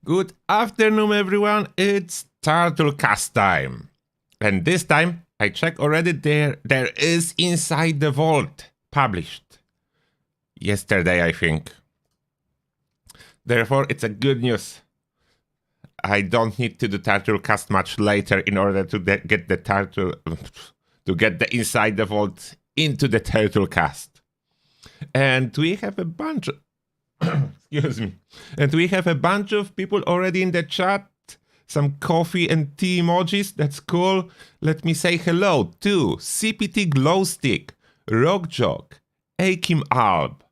Good afternoon, everyone. It's Turtlecast time. And this time, I check already there is Inside the Vault published. Yesterday, I think. Therefore, it's a good news. I don't need to do Turtlecast much later in order to get the turtle to get the Inside the Vault into the Turtlecast. And we have a bunch of excuse me. And we have a bunch of people already in the chat. Some coffee and tea emojis. That's cool. Let me say hello to CPT Glowstick, Rockjock, Akim Alb,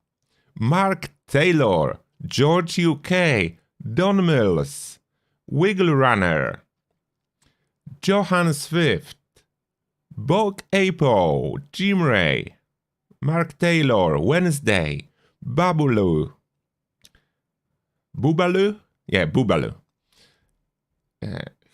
Mark Taylor, George UK, Don Mills, Wiggle Runner, Johan Swift, Bog Apo, Jim Ray, Mark Taylor, Wednesday, Babulu, Boobaloo? Yeah, Boobaloo.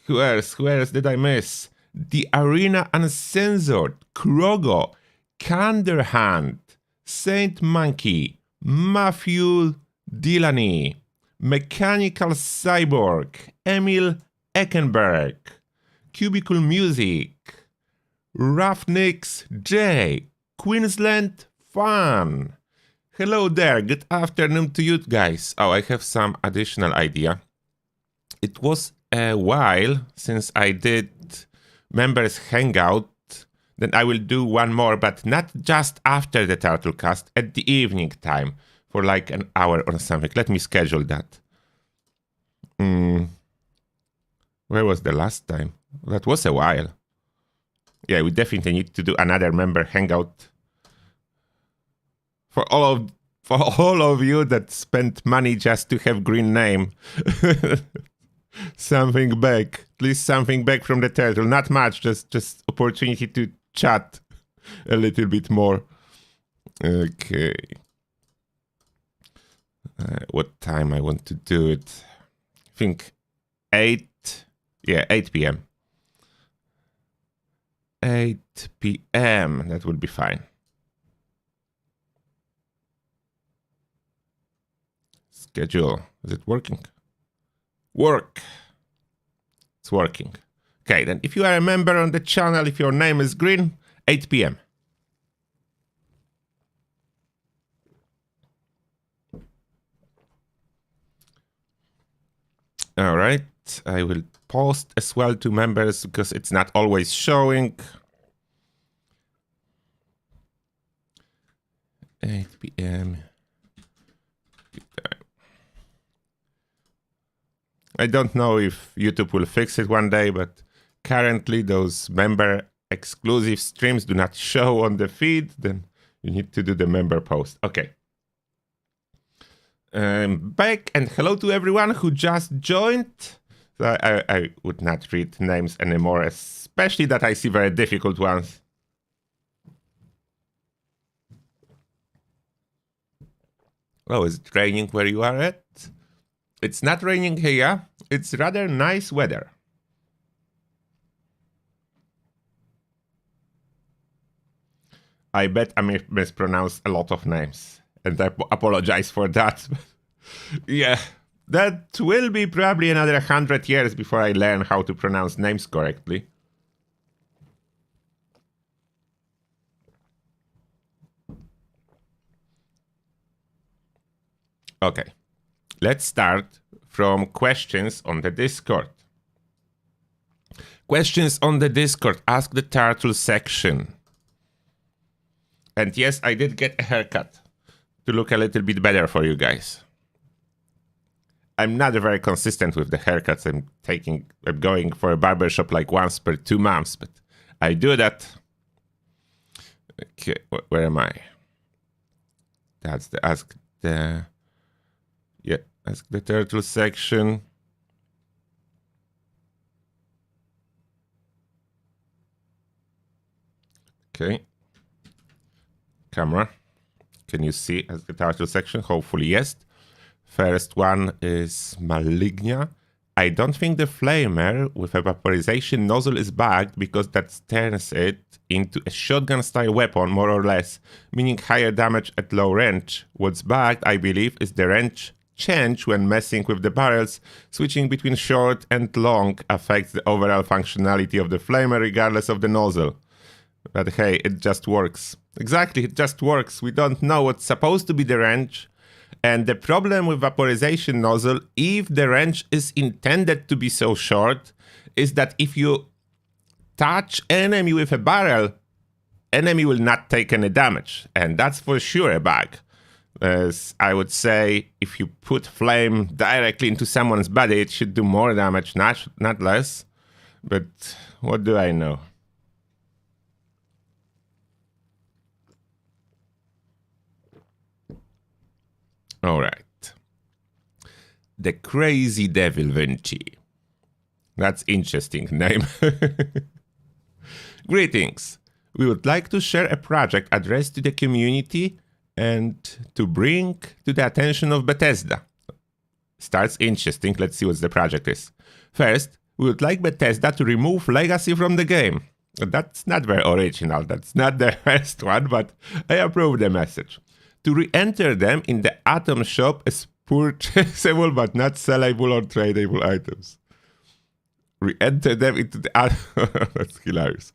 Who else did I miss? The Arena Uncensored, Krogo, Canderhand, Saint Monkey, Matthew Delaney, Mechanical Cyborg, Emil Eckenberg, Cubicle Music, Roughnicks J, Queensland Fun. Hello there, good afternoon to you guys. Oh, I have some additional idea. It was a while since I did members hangout. Then I will do one more, but not just after the Turtlecast, at the evening time for like an hour or something. Let me schedule that. Where was the last time? That was a while. Yeah, we definitely need to do another member hangout. For all of you that spent money just to have green name. Something back. Please, something back from the turtle. Not much, just opportunity to chat a little bit more. Okay. What time I want to do it? I think 8. Yeah, 8 p.m. 8 p.m. That would be fine. Schedule. Is it working? Work. It's working. Okay, then if you are a member on the channel, if your name is green, 8 p.m. All right. I will post as well to members because it's not always showing. 8 p.m. I don't know if YouTube will fix it one day, but currently those member exclusive streams do not show on the feed. Then you need to do the member post. Okay. Back and hello to everyone who just joined. So I would not read names anymore, especially that I see very difficult ones. Oh, is it raining where you are at? It's not raining here. It's rather nice weather. I bet I mispronounced a lot of names, and I apologize for that. Yeah, that will be probably another 100 years before I learn how to pronounce names correctly. Okay. Let's start from questions on the Discord. Questions on the Discord. Ask the Turtle section. And yes, I did get a haircut to look a little bit better for you guys. I'm not very consistent with the haircuts. I'm going for a barbershop like once per 2 months, but I do that. Okay, where am I? That's the ask the... Yeah, ask the turtle section. Okay. Camera. Can you see ask the turtle section? Hopefully, yes. First one is Malignia. I don't think the flamer with a vaporization nozzle is bugged because that turns it into a shotgun-style weapon, more or less, meaning higher damage at low range. What's bugged, I believe, is the range change when messing with the barrels. Switching between short and long affects the overall functionality of the flamer regardless of the nozzle. But hey, it just works. Exactly, it just works. We don't know what's supposed to be the range. And the problem with vaporization nozzle, if the range is intended to be so short, is that if you touch enemy with a barrel, enemy will not take any damage. And that's for sure a bug. As I would say, if you put flame directly into someone's body, it should do more damage, not less. But what do I know? All right. The Crazy Devil Vinci. That's interesting name. Greetings. We would like to share a project addressed to the community and to bring to the attention of Bethesda. Starts interesting. Let's see what the project is. First, we would like Bethesda to remove Legacy from the game. That's not very original. That's not the first one, but I approve the message. To re-enter them in the Atom shop as purchasable but not sellable or tradable items. Re-enter them into the Atom. That's hilarious.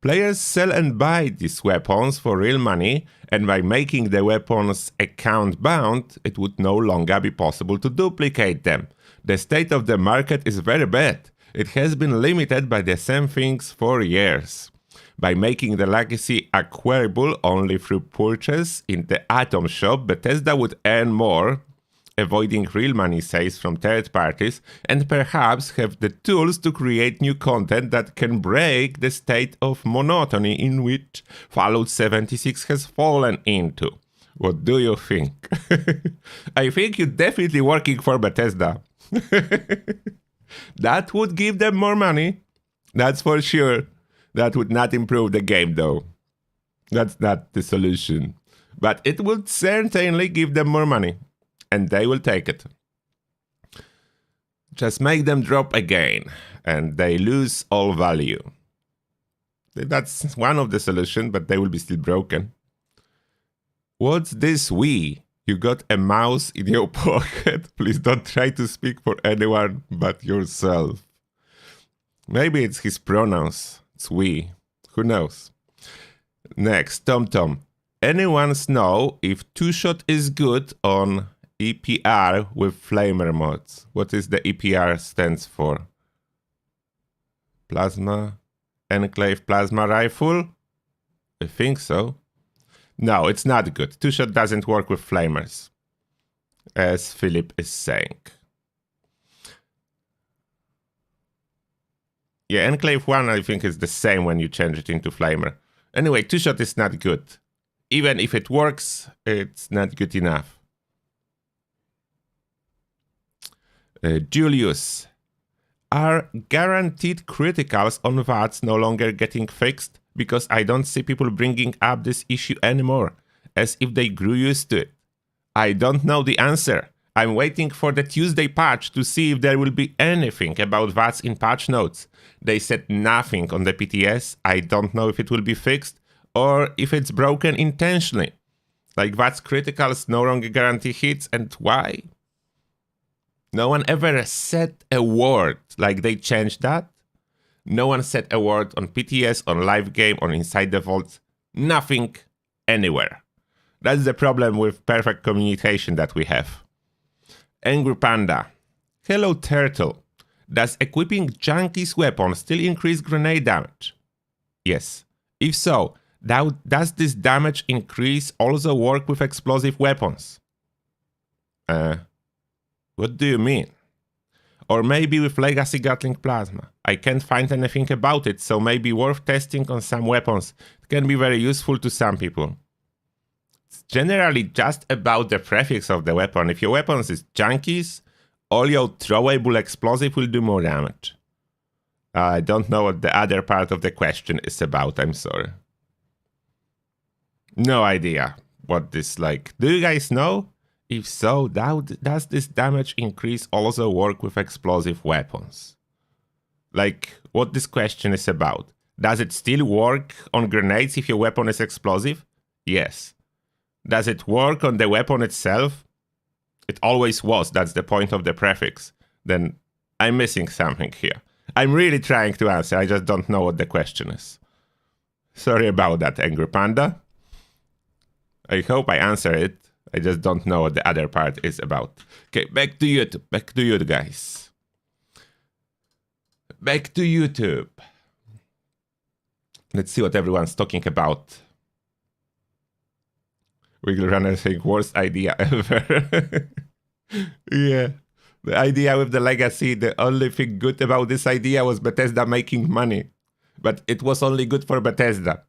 Players sell and buy these weapons for real money, and by making the weapons account bound, it would no longer be possible to duplicate them. The state of the market is very bad. It has been limited by the same things for years. By making the legacy acquirable only through purchase in the Atom shop, Bethesda would earn more, avoiding real money sales from third parties, and perhaps have the tools to create new content that can break the state of monotony in which Fallout 76 has fallen into. What do you think? I think you're definitely working for Bethesda. That would give them more money. That's for sure. That would not improve the game, though. That's not the solution. But it would certainly give them more money. And they will take it. Just make them drop again. And they lose all value. That's one of the solutions, but they will be still broken. What's this we? You got a mouse in your pocket? Please don't try to speak for anyone but yourself. Maybe it's his pronouns. It's we. Who knows? Next, TomTom. Anyone know if two-shot is good on EPR with flamer mods? What is the EPR stands for? Plasma? Enclave Plasma Rifle? I think so. No, it's not good. Two-shot doesn't work with flamers, as Philip is saying. Yeah, Enclave 1 I think is the same when you change it into flamer. Anyway, two-shot is not good. Even if it works, it's not good enough. Julius. Are guaranteed criticals on VATS no longer getting fixed? Because I don't see people bringing up this issue anymore, as if they grew used to it. I don't know the answer. I'm waiting for the Tuesday patch to see if there will be anything about VATS in patch notes. They said nothing on the PTS. I don't know if it will be fixed or if it's broken intentionally. Like VATS criticals no longer guarantee hits, and why? No one ever said a word like they changed that. No one said a word on PTS, on live game, on Inside the Vaults. Nothing anywhere. That's the problem with perfect communication that we have. Angry Panda. Hello Turtle. Does equipping Junkies weapon still increase grenade damage? Yes. If so, does this damage increase also work with explosive weapons? What do you mean? Or maybe with Legacy Gatling Plasma. I can't find anything about it, so maybe worth testing on some weapons. It can be very useful to some people. It's generally just about the prefix of the weapon. If your weapon is Junkies, all your throwable explosive will do more damage. I don't know what the other part of the question is about, I'm sorry. No idea what this like. Do you guys know? If so, does this damage increase also work with explosive weapons? Like, what this question is about. Does it still work on grenades if your weapon is explosive? Yes. Does it work on the weapon itself? It always was. That's the point of the prefix. Then I'm missing something here. I'm really trying to answer. I just don't know what the question is. Sorry about that, Angry Panda. I hope I answer it. I just don't know what the other part is about. Okay, back to YouTube. Back to you guys. Back to YouTube. Let's see what everyone's talking about. Wiggle Runner saying worst idea ever. Yeah. The idea with the legacy, the only thing good about this idea was Bethesda making money. But it was only good for Bethesda.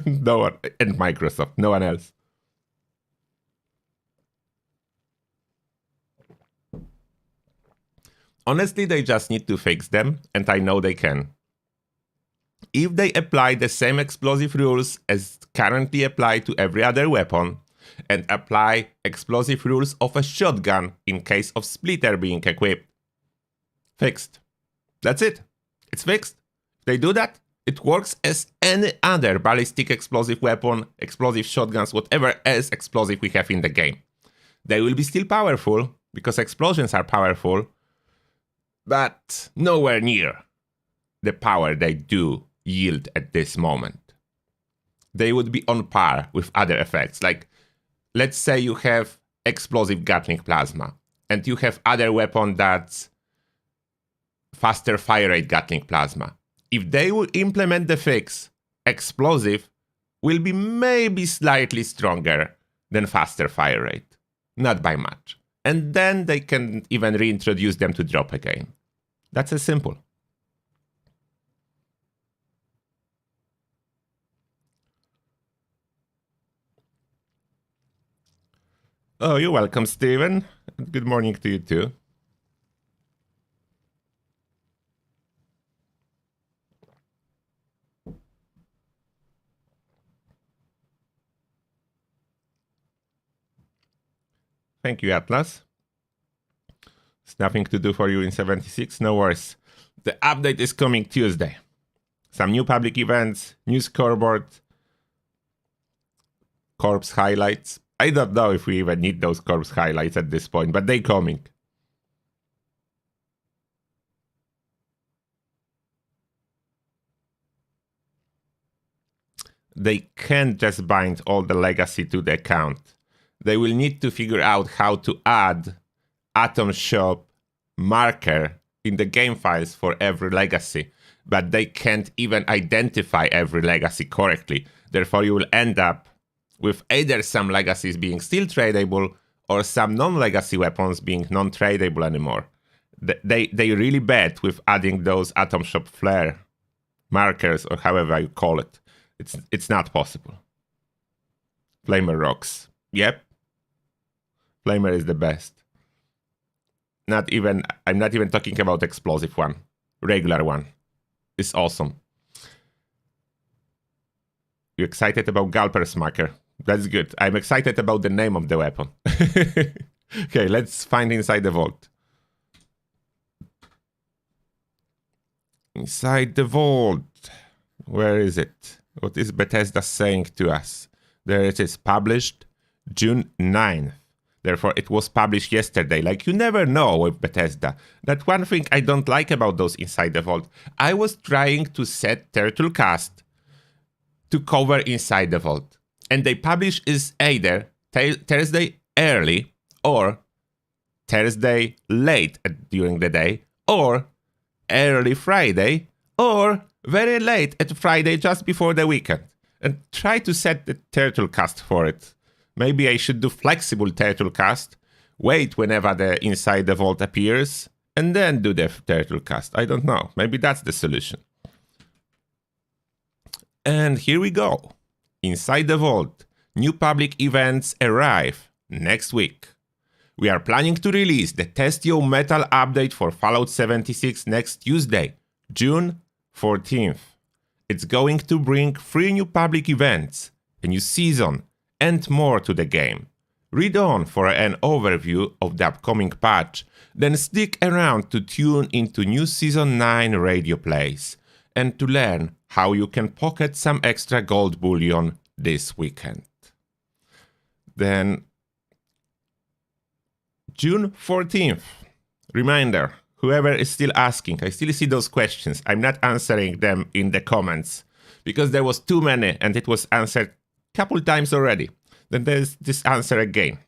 No one, and Microsoft, no one else. Honestly, they just need to fix them, and I know they can. If they apply the same explosive rules as currently apply to every other weapon, and apply explosive rules of a shotgun in case of splitter being equipped, fixed. That's it. It's fixed. If they do that, it works as any other ballistic explosive weapon, explosive shotguns, whatever else explosive we have in the game. They will be still powerful, because explosions are powerful, but nowhere near the power they do yield at this moment. They would be on par with other effects. Like, let's say you have explosive Gatling plasma, and you have other weapon that's faster fire rate Gatling plasma. If they will implement the fix, explosive will be maybe slightly stronger than faster fire rate. Not by much. And then they can even reintroduce them to drop again. That's as simple. Oh, you're welcome, Steven. Good morning to you too. Thank you, Atlas. It's nothing to do for you in 76, no worries. The update is coming Tuesday. Some new public events, new scoreboard, corpse highlights. I don't know if we even need those corpse highlights at this point, but they're coming. They can't just bind all the legacy to the account. They will need to figure out how to add Atom Shop marker in the game files for every legacy, but they can't even identify every legacy correctly. Therefore, you will end up with either some legacies being still tradable or some non-legacy weapons being non-tradable anymore. They really bad with adding those Atom Shop flare markers, or however you call it. It's not possible. Flamer rocks. Yep. Flamer is the best. I'm not even talking about explosive one. Regular one. It's awesome. You excited about Galper Smacker? That's good. I'm excited about the name of the weapon. Okay, let's find inside the vault. Inside the vault. Where is it? What is Bethesda saying to us? There it is, published June 9th. Therefore, it was published yesterday. Like, you never know with Bethesda. That's one thing I don't like about those Inside the Vault. I was trying to set Turtlecast to cover Inside the Vault. And they publish is either Thursday early or Thursday late during the day, or early Friday, or very late at Friday just before the weekend. And try to set the Turtlecast for it. Maybe I should do flexible Turtlecast, wait whenever the Inside the Vault appears, and then do the Turtlecast. I don't know. Maybe that's the solution. And here we go. Inside the Vault. New public events arrive next week. We are planning to release the Testio Metal update for Fallout 76 next Tuesday, June 14th. It's going to bring 3 new public events, a new season, and more to the game. Read on for an overview of the upcoming patch, then stick around to tune into new Season 9 radio plays, and to learn how you can pocket some extra gold bullion this weekend. Then June 14th. Reminder, whoever is still asking, I still see those questions. I'm not answering them in the comments because there was too many and it was answered a couple times already. Then there's this answer again.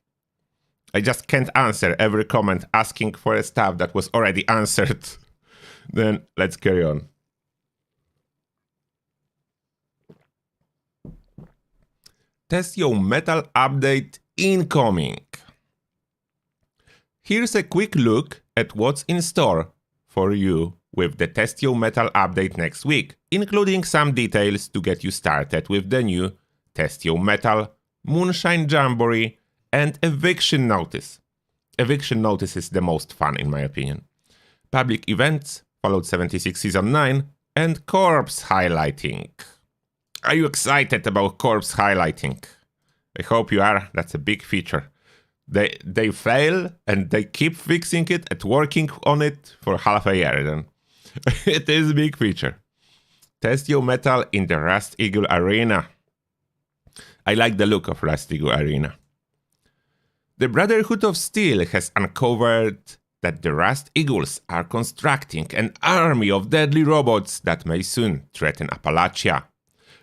I just can't answer every comment asking for a stuff that was already answered. Then let's carry on. Test Your Metal update incoming. Here's a quick look at what's in store for you with the Test Your Metal update next week, including some details to get you started with the new Test Your Metal, Moonshine Jamboree, and Eviction Notice. Eviction Notice is the most fun in my opinion. Public events, Fallout 76 Season 9, and corpse highlighting. Are you excited about corpse highlighting? I hope you are. That's a big feature. They fail and they keep fixing it and working on it for half a year then. It is a big feature. Test Your Metal in the Rust Eagle Arena. I like the look of Rust Eagle Arena. The Brotherhood of Steel has uncovered that the Rust Eagles are constructing an army of deadly robots that may soon threaten Appalachia.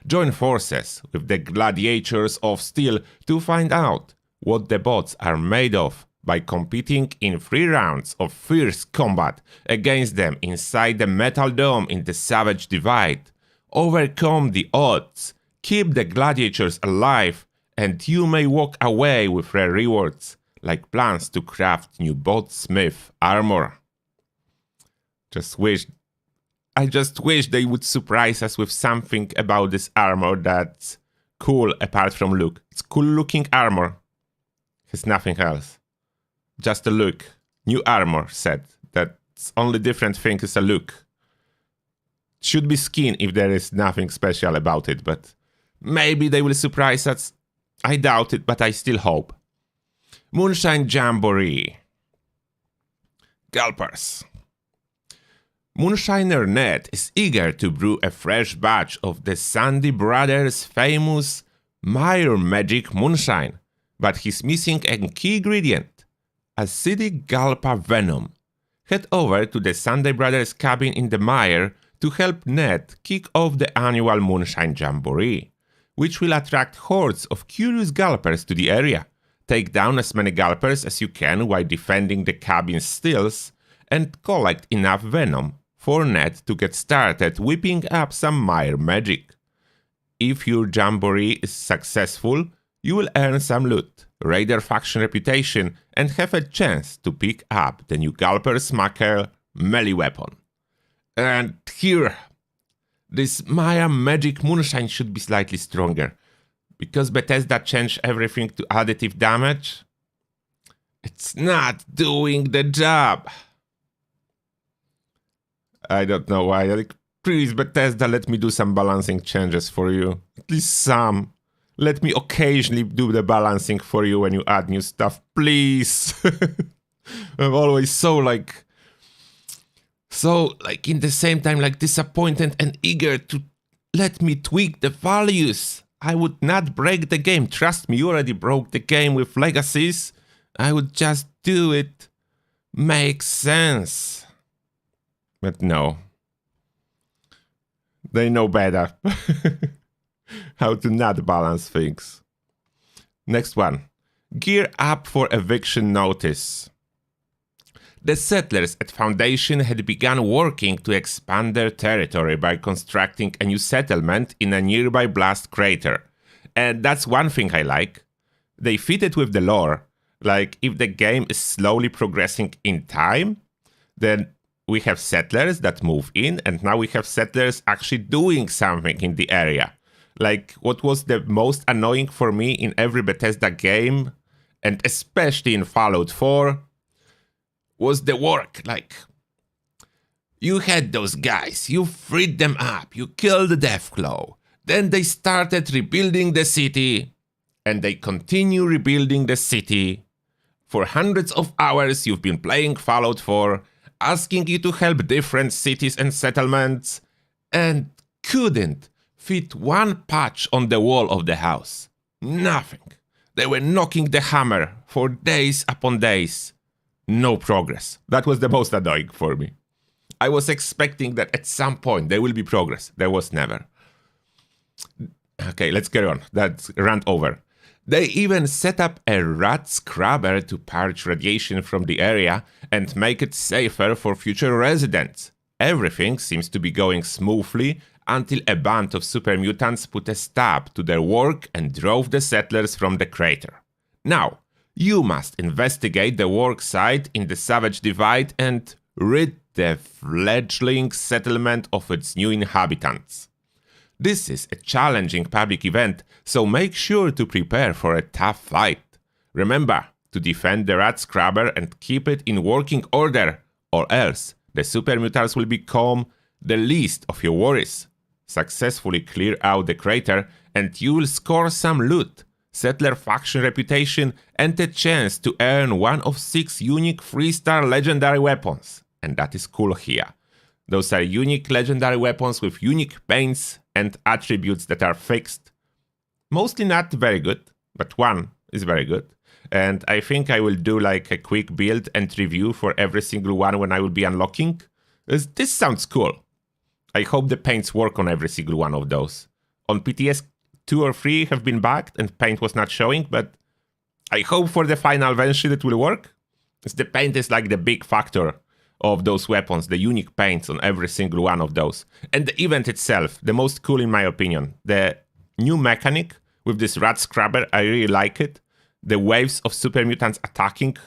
Join forces with the Gladiators of Steel to find out what the bots are made of by competing in 3 rounds of fierce combat against them inside the Metal Dome in the Savage Divide. Overcome the odds, keep the Gladiators alive, and you may walk away with rare rewards, like plans to craft new Botsmith armor. I just wish they would surprise us with something about this armor that's cool apart from look. It's cool looking armor. Has nothing else. Just a look. New armor set. That's only different thing is a look. Should be skin if there is nothing special about it, but maybe they will surprise us. I doubt it, but I still hope. Moonshine Jamboree. Gulpers. Moonshiner Ned is eager to brew a fresh batch of the Sandy Brothers' famous Mire Magic Moonshine, but he's missing a key ingredient, acidic Gulper venom. Head over to the Sandy Brothers cabin in the mire to help Ned kick off the annual Moonshine Jamboree, which will attract hordes of curious Gulpers to the area. Take down as many Gulpers as you can while defending the cabin's stills, and collect enough venom for Ned to get started whipping up some mire magic. If your jamboree is successful, you will earn some loot, raider faction reputation, and have a chance to pick up the new Gulper Smacker melee weapon. And here, this Mire Magic Moonshine should be slightly stronger, because Bethesda changed everything to additive damage. It's not doing the job. I don't know why. Like, please, Bethesda, let me do some balancing changes for you. At least some. Let me occasionally do the balancing for you when you add new stuff, please. I'm always so in the same time, disappointed and eager to let me tweak the values. I would not break the game. Trust me, you already broke the game with Legacies. I would just do it. Makes sense. But no. They know better. How to not balance things. Next one. Gear up for eviction notice. The settlers at Foundation had begun working to expand their territory by constructing a new settlement in a nearby blast crater. And that's one thing I like. They fit it with the lore. Like, if the game is slowly progressing in time, then we have settlers that move in, and now we have settlers actually doing something in the area. Like, what was the most annoying for me in every Bethesda game, and especially in Fallout 4, was the work. Like, you had those guys, you freed them up, you killed the Deathclaw, then they started rebuilding the city, and they continue rebuilding the city. For hundreds of hours you've been playing Fallout 4, asking you to help different cities and settlements, and couldn't fit one patch on the wall of the house. Nothing. They were knocking the hammer for days upon days. No progress. That was the most annoying for me. I was expecting that at some point there will be progress. There was never. Okay, let's carry on. That's rant over. They even set up a rat scrubber to purge radiation from the area and make it safer for future residents. Everything seems to be going smoothly until a band of super mutants put a stop to their work and drove the settlers from the crater. Now, you must investigate the work site in the Savage Divide and rid the fledgling settlement of its new inhabitants. This is a challenging public event, so make sure to prepare for a tough fight. Remember to defend the rat scrubber and keep it in working order, or else the super mutants will become the least of your worries. Successfully clear out the crater and you will score some loot, settler faction reputation, and a chance to earn one of 6 unique 3-star legendary weapons. And that is cool here. Those are unique legendary weapons with unique paints and attributes that are fixed. Mostly not very good, but one is very good. And I think I will do like a quick build and review for every single one when I will be unlocking. This sounds cool. I hope the paints work on every single one of those. On PTS 2 or 3 have been bugged and paint was not showing, but I hope for the final version it will work. The paint is like the big factor of those weapons, the unique paints on every single one of those. And the event itself, the most cool in my opinion. The new mechanic with this rat scrubber, I really like it. The waves of super mutants attacking,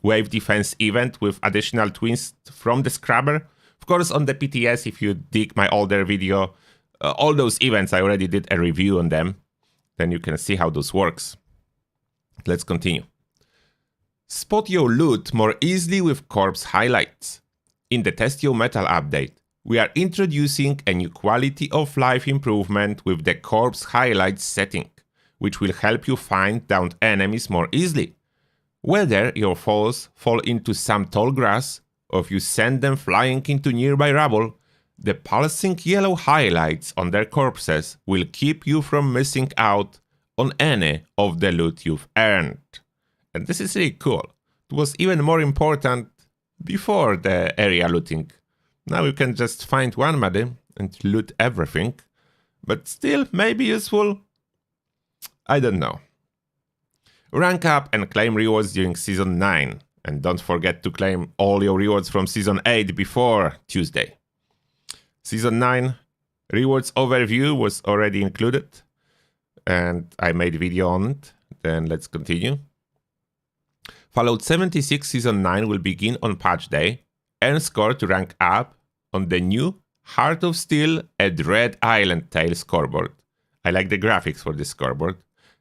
wave defense event with additional twins from the scrubber. Of course, on the PTS, if you dig my older video, all those events, I already did a review on them. Then you can see how those works. Let's continue. Spot your loot more easily with corpse highlights. In the Test Your Metal update, we are introducing a new quality of life improvement with the corpse highlights setting, which will help you find downed enemies more easily. Whether your foes fall into some tall grass or if you send them flying into nearby rubble, the pulsing yellow highlights on their corpses will keep you from missing out on any of the loot you've earned. And this is really cool. It was even more important before the area looting. Now you can just find one buddy and loot everything, but still maybe useful. I don't know. Rank up and claim rewards during Season 9, and don't forget to claim all your rewards from Season 8 before Tuesday. Season 9 rewards overview was already included, and I made a video on it. Then let's continue. Fallout 76 Season 9 will begin on patch day. Earn score to rank up on the new Heart of Steel at Red Island Tale scoreboard. I like the graphics for this scoreboard.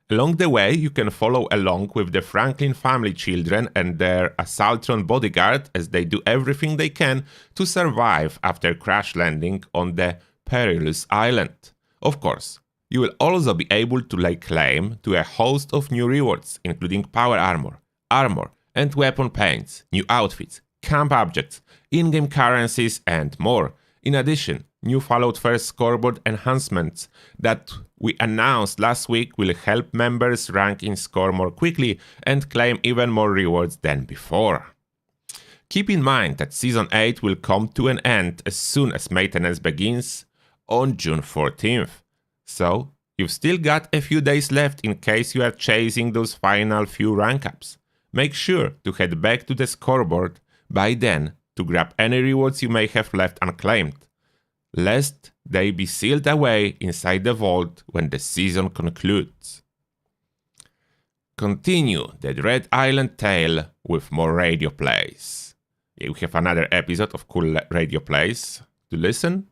Along the way, you can follow along with the Franklin family children and their Assaultron bodyguard as they do everything they can to survive after crash landing on the perilous island. Of course, you will also be able to lay claim to a host of new rewards, including power armor and weapon paints, new outfits, camp objects, in-game currencies, and more. In addition, new Fallout First scoreboard enhancements that we announced last week will help members rank in score more quickly and claim even more rewards than before. Keep in mind that Season 8 will come to an end as soon as maintenance begins on June 14th. So, you've still got a few days left in case you are chasing those final few rank ups. Make sure to head back to the scoreboard by then to grab any rewards you may have left unclaimed, lest they be sealed away inside the vault when the season concludes. Continue the Red Island Tale with more radio plays. We have another episode of cool radio plays to listen.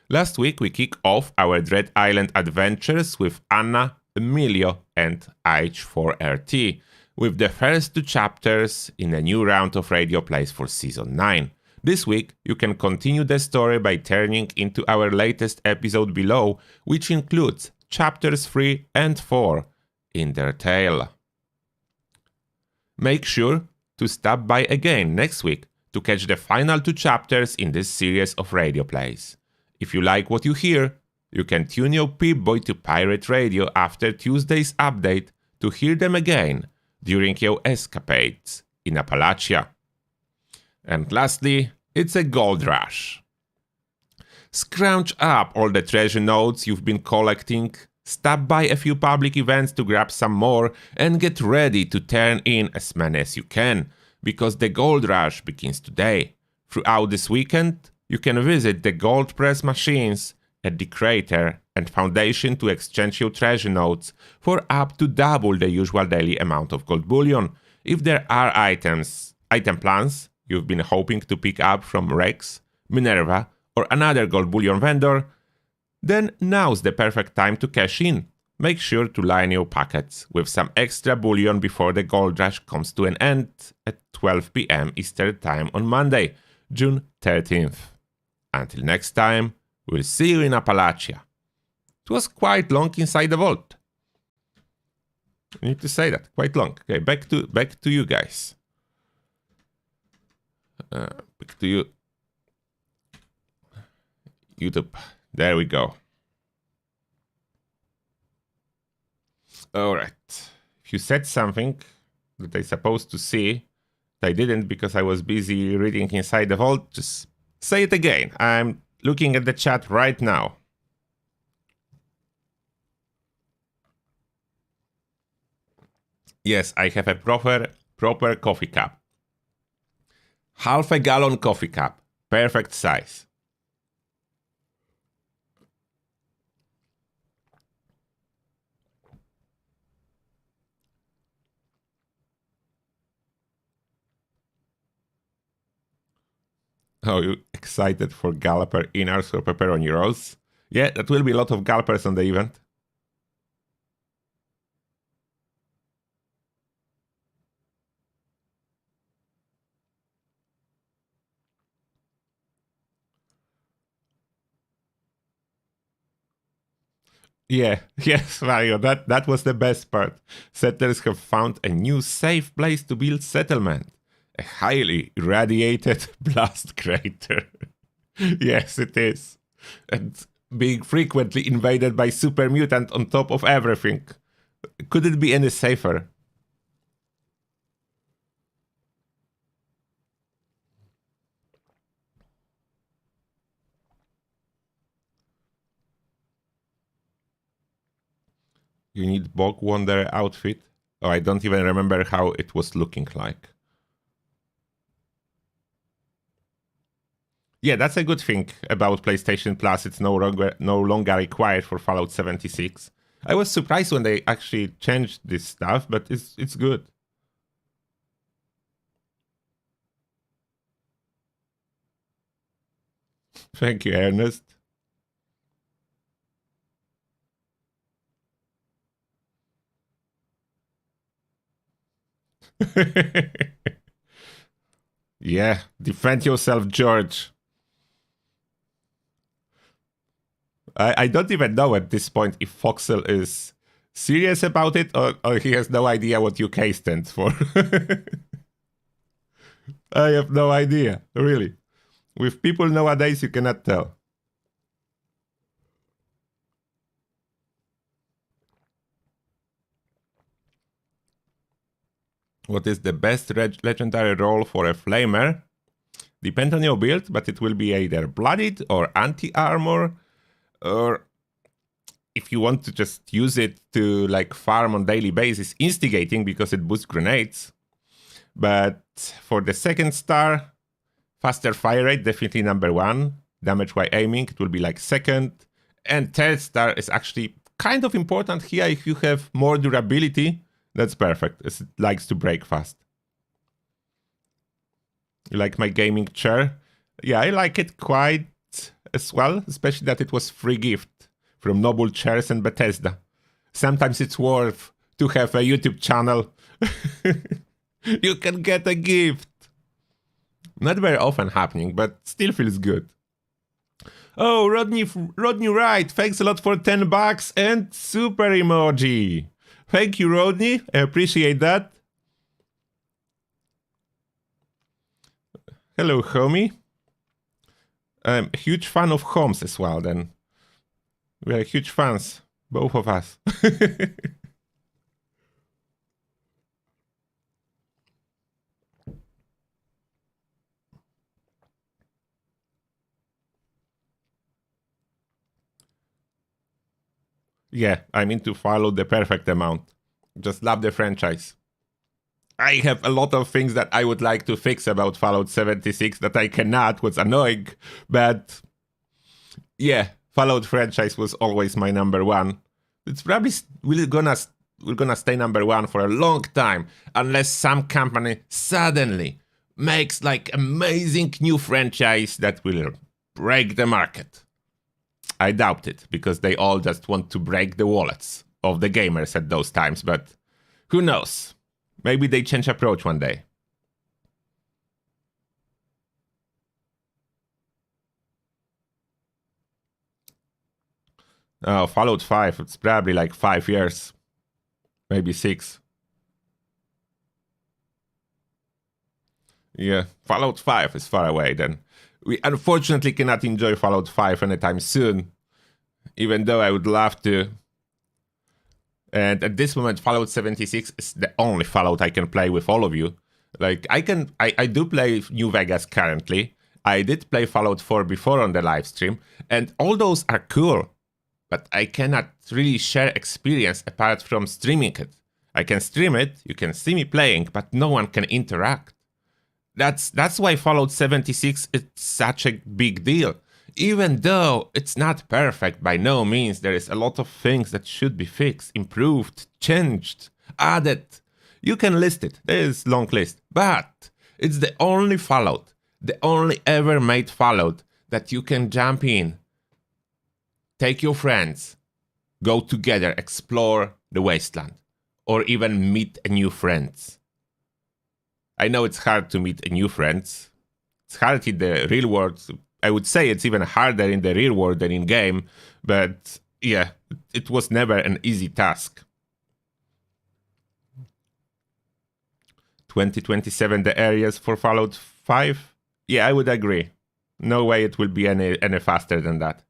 Last week we kick off our Red Island adventures with Anna, Emilio, and H4RT, with the first 2 chapters in a new round of radio plays for Season 9. This week, you can continue the story by turning into our latest episode below, which includes chapters 3 and 4 in their tale. Make sure to stop by again next week to catch the final 2 chapters in this series of radio plays. If you like what you hear, you can tune your Pip-Boy to pirate radio after Tuesday's update to hear them again during your escapades in Appalachia. And lastly, it's a gold rush. Scrounge up all the treasure nodes you've been collecting, stop by a few public events to grab some more, and get ready to turn in as many as you can, because the gold rush begins today. Throughout this weekend, you can visit the gold press machines at the crater and foundation to exchange your treasure nodes for up to double the usual daily amount of gold bullion. If there are item plans you've been hoping to pick up from Rex, Minerva, or another gold bullion vendor, then now's the perfect time to cash in. Make sure to line your pockets with some extra bullion before the gold rush comes to an end at 12 PM Eastern Time on Monday, June 13th. Until next time, we'll see you in Appalachia. It was quite long inside the vault. I need to say that, quite long. Okay, back to you guys. Back to you. YouTube. There we go. Alright. If you said something that I'm supposed to see, I didn't because I was busy reading inside the vault, just say it again. I'm looking at the chat right now. Yes, I have a proper coffee cup. Half a gallon coffee cup. Perfect size. Oh, you excited for Galloper inners or pepperoni rolls? Yeah, that will be a lot of Gallopers on the event. Yeah, yes, Mario, that was the best part. Settlers have found a new safe place to build settlement. A highly irradiated blast crater. Yes, it is. And being frequently invaded by super mutant on top of everything. Could it be any safer? You need Bog Wanderer outfit? Oh, I don't even remember how it was looking like. Yeah, that's a good thing about PlayStation Plus. It's no longer required for Fallout 76. I was surprised when they actually changed this stuff, but it's good. Thank you, Ernest. Yeah, defend yourself, George. I don't even know at this point if Foxel is serious about it or he has no idea what UK stands for. I have no idea, really. With people nowadays, you cannot tell. What is the best legendary role for a flamer? Depends on your build, but it will be either bloodied or anti-armor, or if you want to just use it to like farm on daily basis, instigating because it boosts grenades. But for the second star, faster fire rate, definitely number one. Damage while aiming, it will be like second. And third star is actually kind of important here. If you have more durability, that's perfect. It likes to break fast. You like my gaming chair? Yeah, I like it quite as well, especially that it was free gift from Noble Chairs and Bethesda. Sometimes it's worth to have a YouTube channel. You can get a gift. Not very often happening, but still feels good. Oh, Rodney Wright, thanks a lot for $10 and super emoji. Thank you, Rodney. I appreciate that. Hello, homie. I'm a huge fan of Holmes as well, then. We are huge fans, both of us. Yeah, I mean to follow the perfect amount. Just love the franchise. I have a lot of things that I would like to fix about Fallout 76 that I cannot, what's annoying, but yeah, Fallout franchise was always my number one. It's probably we're gonna stay number one for a long time unless some company suddenly makes like amazing new franchise that will break the market. I doubt it because they all just want to break the wallets of the gamers at those times, but who knows? Maybe they change approach one day. Oh, Fallout 5, it's probably like 5 years, maybe 6. Yeah, Fallout 5 is far away then. We unfortunately cannot enjoy Fallout 5 anytime soon, even though I would love to. And at this moment, Fallout 76 is the only Fallout I can play with all of you. Like, I do play New Vegas currently. I did play Fallout 4 before on the live stream, and all those are cool. But I cannot really share experience apart from streaming it. I can stream it, you can see me playing, but no one can interact. That's why Fallout 76 is such a big deal. Even though it's not perfect by no means, there is a lot of things that should be fixed, improved, changed, added. You can list it, there is a long list. But it's the only Fallout, the only ever made Fallout that you can jump in, take your friends, go together, explore the wasteland, or even meet new friends. I know it's hard to meet new friends. It's hard in the real world. I would say it's even harder in the real world than in game, but yeah, it was never an easy task. 2027 the areas for Fallout 5? Yeah, I would agree. No way it will be any faster than that.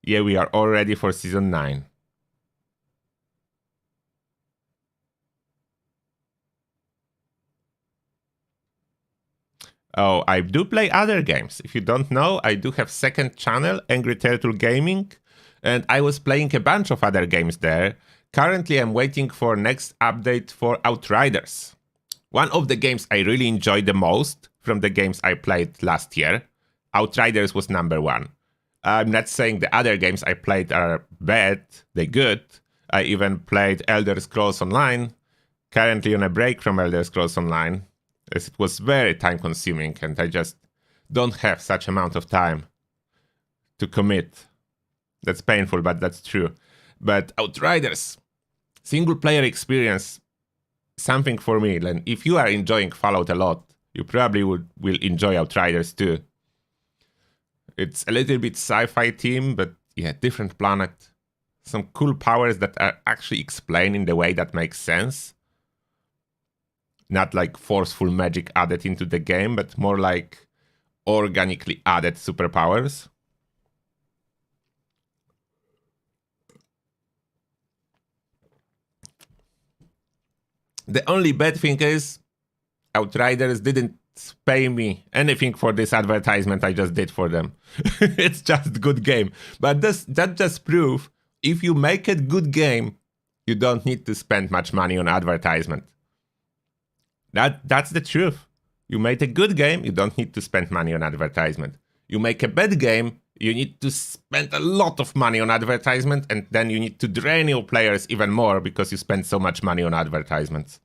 Yeah, we are all ready for Season 9. Oh, I do play other games. If you don't know, I do have second channel, Angry Turtle Gaming, and I was playing a bunch of other games there. Currently, I'm waiting for next update for Outriders. One of the games I really enjoyed the most from the games I played last year, Outriders was number one. I'm not saying the other games I played are bad, they're good. I even played Elder Scrolls Online, currently on a break from Elder Scrolls Online, as it was very time consuming and I just don't have such amount of time to commit. That's painful, but that's true. But Outriders, single player experience, something for me. And if you are enjoying Fallout a lot, you probably will enjoy Outriders too. It's a little bit sci-fi theme, but yeah, different planet. Some cool powers that are actually explained in the way that makes sense. Not like forceful magic added into the game, but more like organically added superpowers. The only bad thing is Outriders didn't pay me anything for this advertisement I just did for them. It's just good game. But that just proves if you make a good game, you don't need to spend much money on advertisement. That's the truth. You make a good game, you don't need to spend money on advertisement. You make a bad game, you need to spend a lot of money on advertisement, and then you need to drain your players even more because you spend so much money on advertisements.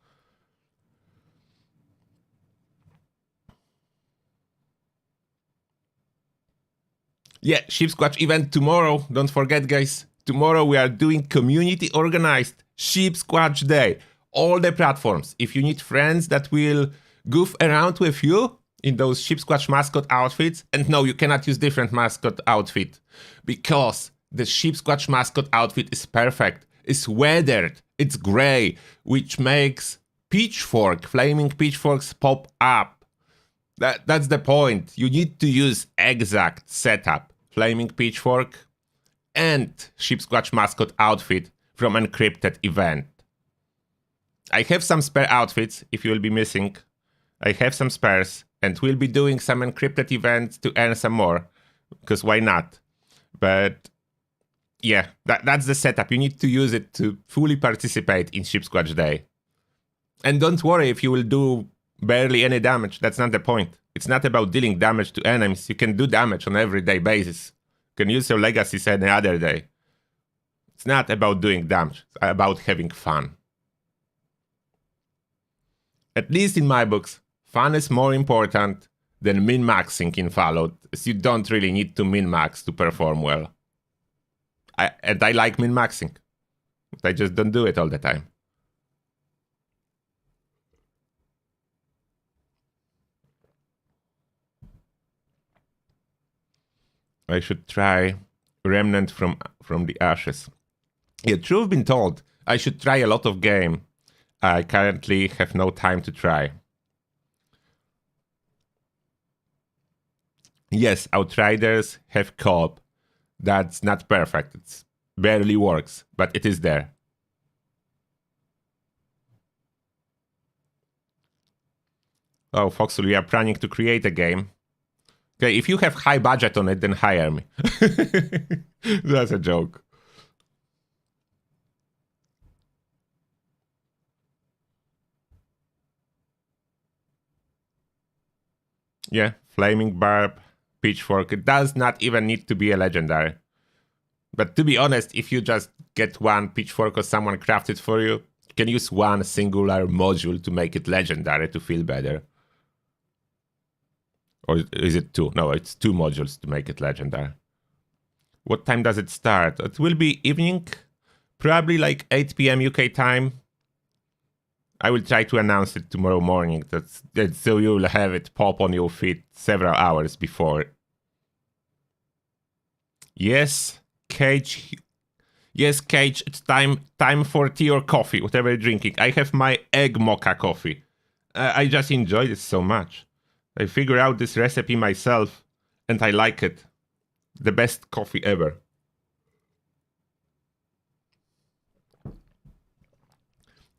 Yeah, Sheep Squatch event tomorrow. Don't forget, guys. Tomorrow we are doing community organized Sheep Squatch Day. All the platforms. If you need friends that will goof around with you in those Sheep Squatch mascot outfits, and no, you cannot use different mascot outfit because the Sheep Squatch mascot outfit is perfect. It's weathered. It's gray, which makes flaming pitchforks pop up. That's the point. You need to use exact setup. Flaming pitchfork and Sheep Squatch mascot outfit from encrypted event. I have some spare outfits if you will be missing. I have some spares and we'll be doing some encrypted events to earn some more. Because why not? But Yeah, that's the setup. You need to use it to fully participate in Ship Squatch Day. And don't worry if you will do barely any damage. That's not the point. It's not about dealing damage to enemies. You can do damage on an everyday basis. You can use your legacies any other day. It's not about doing damage. It's about having fun. At least in my books, fun is more important than min-maxing in Fallout, as you don't really need to min-max to perform well. I like min-maxing, but I just don't do it all the time. I should try Remnant from the Ashes. Yeah, truth been told, I should try a lot of game. I currently have no time to try. Yes, Outriders have co-op. That's not perfect. It barely works, but it is there. Oh, Foxel, we are planning to create a game. Okay, if you have high budget on it, then hire me. That's a joke. Yeah, Flaming Barb, Pitchfork. It does not even need to be a legendary. But to be honest, if you just get one Pitchfork or someone craft it for you, you can use one singular module to make it legendary to feel better. Or is it two? No, it's two modules to make it legendary. What time does it start? It will be evening, probably like 8 p.m. UK time. I will try to announce it tomorrow morning, so you'll have it pop on your feed several hours before. Yes, Cage. Yes, Cage, it's time for tea or coffee, whatever you're drinking. I have my egg mocha coffee. I just enjoy it so much. I figured out this recipe myself, and I like it. The best coffee ever.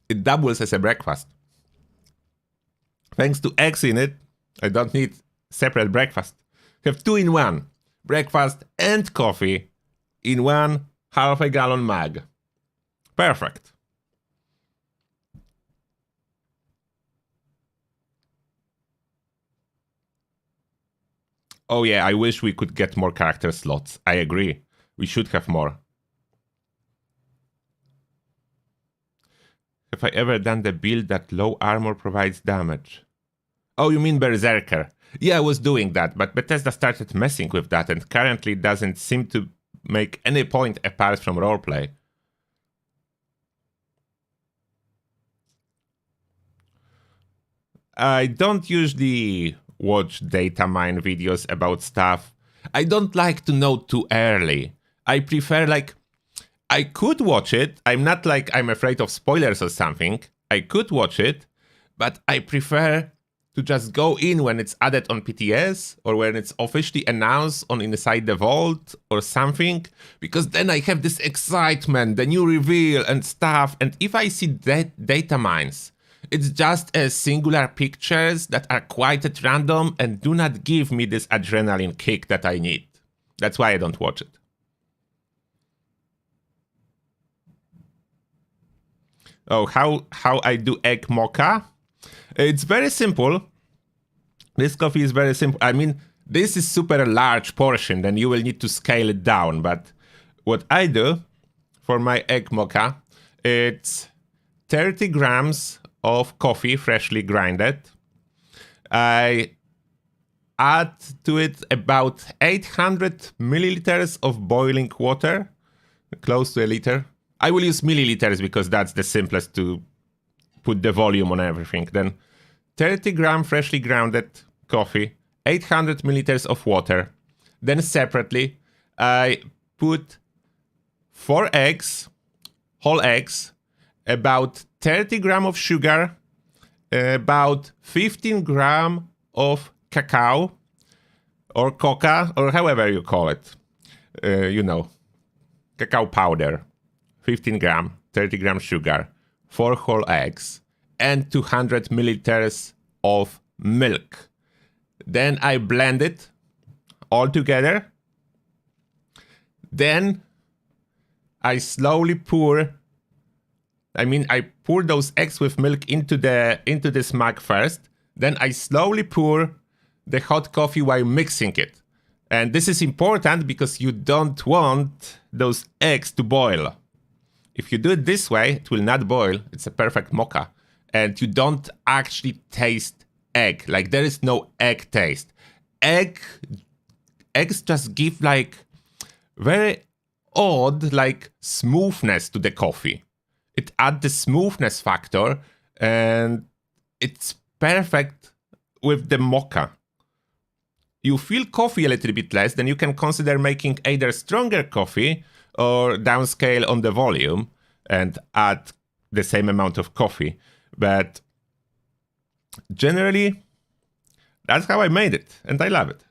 It doubles as a breakfast. Thanks to eggs in it, I don't need separate breakfast. Have two in one. Breakfast and coffee in one half-a-gallon mug. Perfect. Oh yeah, I wish we could get more character slots. I agree. We should have more. Have I ever done the build that low armor provides damage? Oh, you mean Berserker? Yeah, I was doing that, but Bethesda started messing with that and currently doesn't seem to make any point apart from roleplay. I don't usually watch data mine videos about stuff. I don't like to know too early. I prefer I could watch it. I'm not I'm afraid of spoilers or something. I could watch it, but I prefer to just go in when it's added on PTS or when it's officially announced on Inside the Vault or something, because then I have this excitement, the new reveal and stuff. And if I see data mines, it's just singular pictures that are quite at random and do not give me this adrenaline kick that I need. That's why I don't watch it. Oh, how I do egg mocha? It's very simple. This coffee is very simple. I mean, this is super large portion, then you will need to scale it down. But what I do for my egg mocha, it's 30 grams of coffee freshly grinded. I add to it about 800 milliliters of boiling water, close to a liter. I will use milliliters because that's the simplest to put the volume on everything. Then 30 gram freshly grounded coffee, 800 milliliters of water. Then separately, I put 4 eggs, whole eggs, about 30 gram of sugar, about 15 gram of cacao, or coca, or however you call it. Cacao powder, 15 gram, 30 gram sugar, 4 whole eggs, and 200 milliliters of milk. Then I blend it all together. Then I slowly pour. I pour those eggs with milk into this mug first. Then I slowly pour the hot coffee while mixing it. And this is important because you don't want those eggs to boil. If you do it this way, it will not boil. It's a perfect mocha. And you don't actually taste egg. Like, there is no egg taste. Eggs just give like very odd like smoothness to the coffee. It adds the smoothness factor, and it's perfect with the mocha. You feel coffee a little bit less, then you can consider making either stronger coffee or downscale on the volume and add the same amount of coffee. But generally, that's how I made it, and I love it.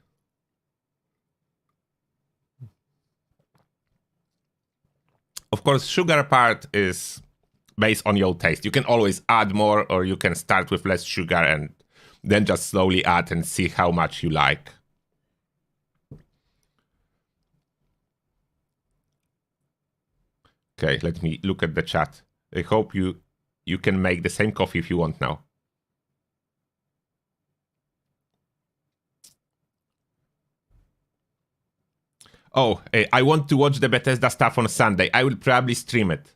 Of course, sugar part is based on your taste. You can always add more, or you can start with less sugar and then just slowly add and see how much you like. Okay, let me look at the chat. I hope you can make the same coffee if you want now. Oh, I want to watch the Bethesda stuff on Sunday. I will probably stream it.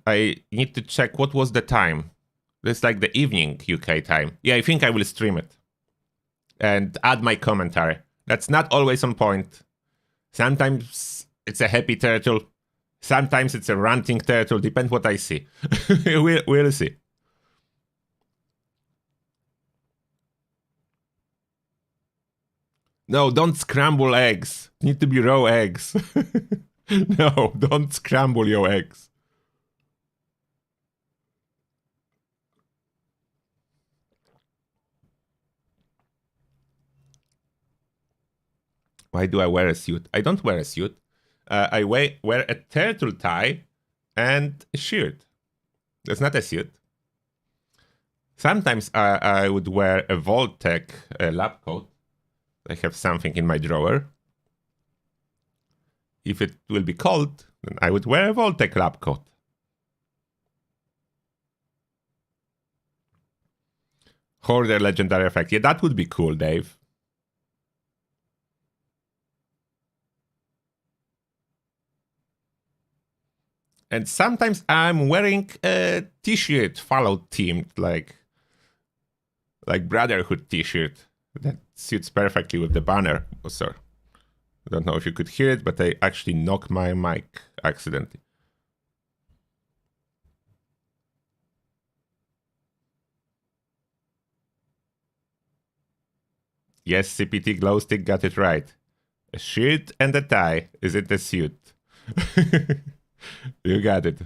I need to check what was the time. It's like the evening UK time. Yeah, I think I will stream it. And add my commentary. That's not always on point. Sometimes it's a happy turtle. Sometimes it's a ranting turtle. Depends what I see. We'll see. No, don't scramble eggs. Need to be raw eggs. No, don't scramble your eggs. Why do I wear a suit? I don't wear a suit. I wear a turtle tie and a shirt. That's not a suit. Sometimes I would wear a Voltec lab coat. I have something in my drawer. If it will be cold, then I would wear a Voltec lab coat. Hoarder legendary effect. Yeah, that would be cool, Dave. And sometimes I'm wearing a t-shirt Fallout themed, like Brotherhood t-shirt. That suits perfectly with the banner. Oh, sorry. I don't know if you could hear it, but I actually knocked my mic accidentally. Yes, CPT Glowstick got it right. A shirt and a tie. Is it a suit? You got it.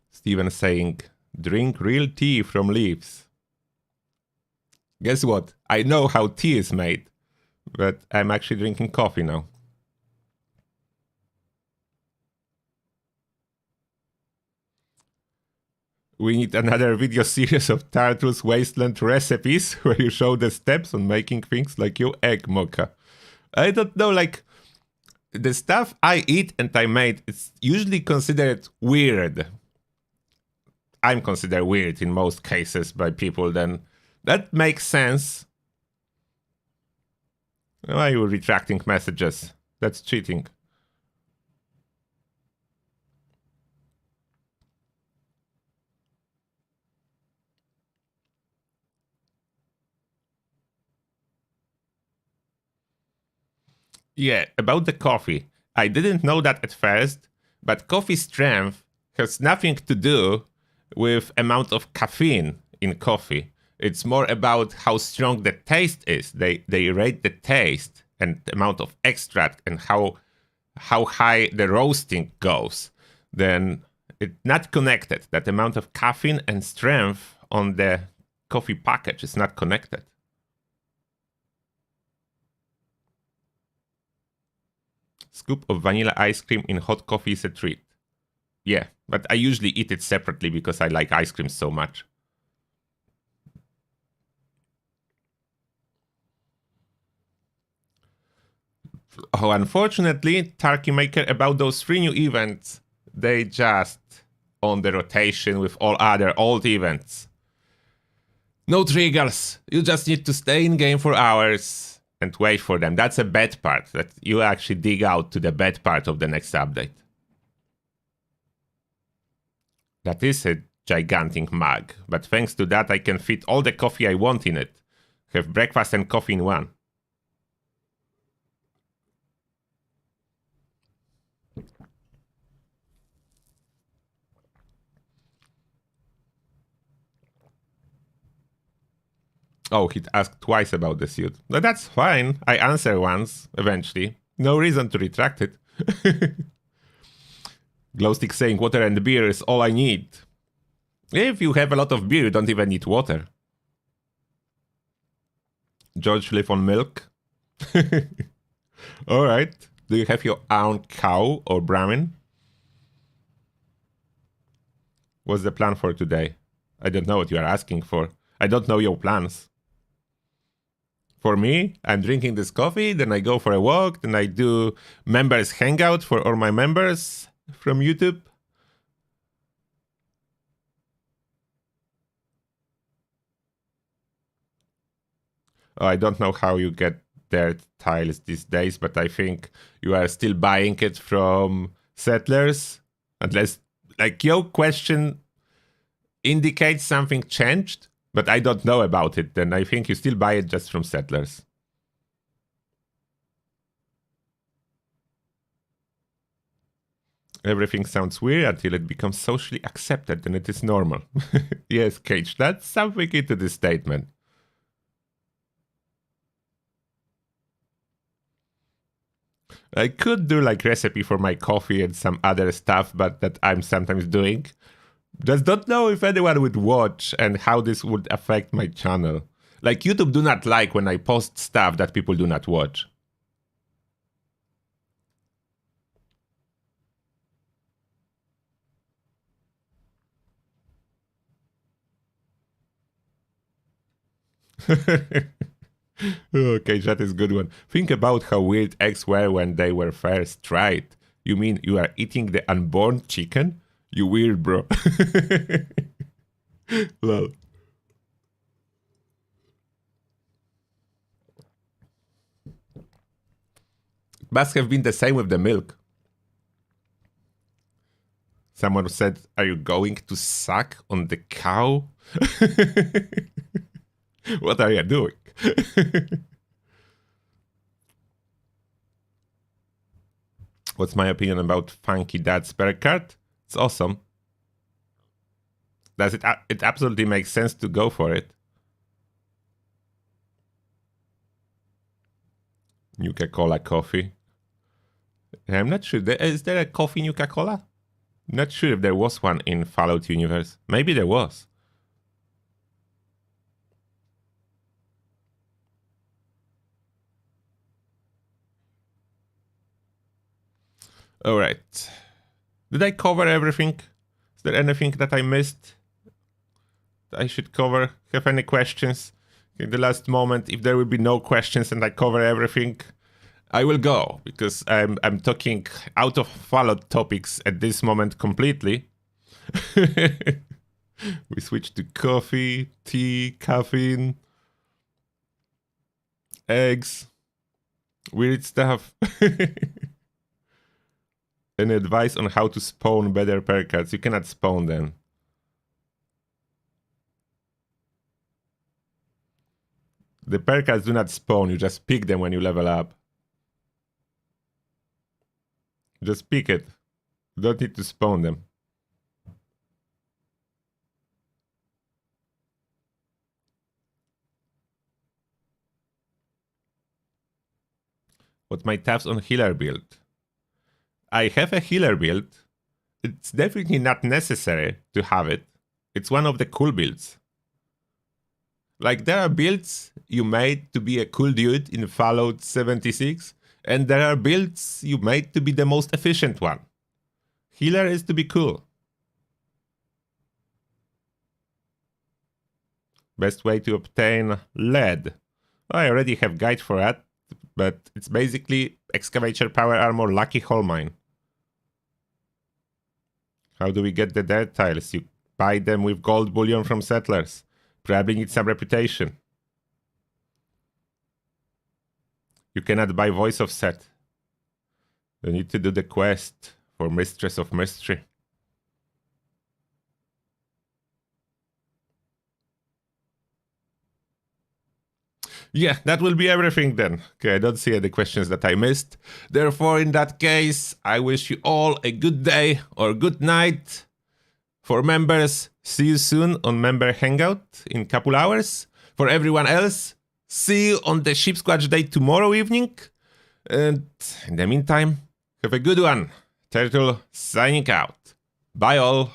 Steven saying, drink real tea from leaves. Guess what? I know how tea is made, but I'm actually drinking coffee now. We need another video series of Turtles Wasteland recipes where you show the steps on making things like your egg mocha. I don't know, like, the stuff I eat and I made, it's usually considered weird. I'm considered weird in most cases by people, then that makes sense. Why are you retracting messages? That's cheating. Yeah, about the coffee. I didn't know that at first, but coffee strength has nothing to do with amount of caffeine in coffee. It's more about how strong the taste is. They rate the taste and the amount of extract and how high the roasting goes. Then it's not connected. That amount of caffeine and strength on the coffee package is not connected. Scoop of vanilla ice cream in hot coffee is a treat. Yeah, but I usually eat it separately because I like ice cream so much. Oh, unfortunately, Turkey Maker, about those 3 new events, they just on the rotation with all other old events. No triggers. You just need to stay in game for hours and wait for them. That's a bad part, that you actually dig out to the bad part of the next update. That is a gigantic mug, but thanks to that I can fit all the coffee I want in it. Have breakfast and coffee in one. Oh, he asked twice about the suit. But that's fine. I answer once, eventually. No reason to retract it. Glowstick saying water and beer is all I need. If you have a lot of beer, you don't even need water. George live on milk. Alright. Do you have your own cow or Brahmin? What's the plan for today? I don't know what you are asking for. I don't know your plans. For me, I'm drinking this coffee, then I go for a walk, then I do members hangout for all my members from YouTube. Oh, I don't know how you get dirt tiles these days, but I think you are still buying it from settlers. Unless, like, your question indicates something changed, but I don't know about it, then I think you still buy it just from settlers. Everything sounds weird until it becomes socially accepted, then it is normal. Yes, Cage, that's something into this statement. I could do like recipe for my coffee and some other stuff, but that I'm sometimes doing. Just don't know if anyone would watch and how this would affect my channel. Like, YouTube do not like when I post stuff that people do not watch. Okay, that is a good one. Think about how weird eggs were when they were first tried. You mean you are eating the unborn chicken? You weird, bro. Lol. Must have been the same with the milk. Someone said, are you going to suck on the cow? What are you doing? What's my opinion about Funky Dad's spare card? It's awesome. Does it? It absolutely makes sense to go for it. Nuka-Cola coffee. I'm not sure. Is there a coffee Nuka-Cola? Not sure if there was one in Fallout universe. Maybe there was. Alright. Did I cover everything? Is there anything that I missed that I should cover? Have any questions? In the last moment, if there will be no questions and I cover everything, I will go, because I'm talking out of Fallout topics at this moment completely. We switch to coffee, tea, caffeine, eggs, weird stuff. Any advice on how to spawn better pair cards? You cannot spawn them. The pair cards do not spawn, you just pick them when you level up. Just pick it. You don't need to spawn them. What's my tabs on healer build? I have a healer build. It's definitely not necessary to have it. It's one of the cool builds. Like, there are builds you made to be a cool dude in Fallout 76, and there are builds you made to be the most efficient one. Healer is to be cool. Best way to obtain lead. I already have guide for that, but it's basically excavator power armor, lucky hole mine. How do we get the dirt tiles? You buy them with gold bullion from settlers. Probably need some reputation. You cannot buy Voice of Set. You need to do the quest for Mistress of Mystery. Yeah, that will be everything then. Okay, I don't see any questions that I missed. Therefore, in that case, I wish you all a good day or good night. For members, see you soon on Member Hangout in a couple hours. For everyone else, see you on the Ship Squatch Day tomorrow evening. And in the meantime, have a good one. Turtle signing out. Bye all.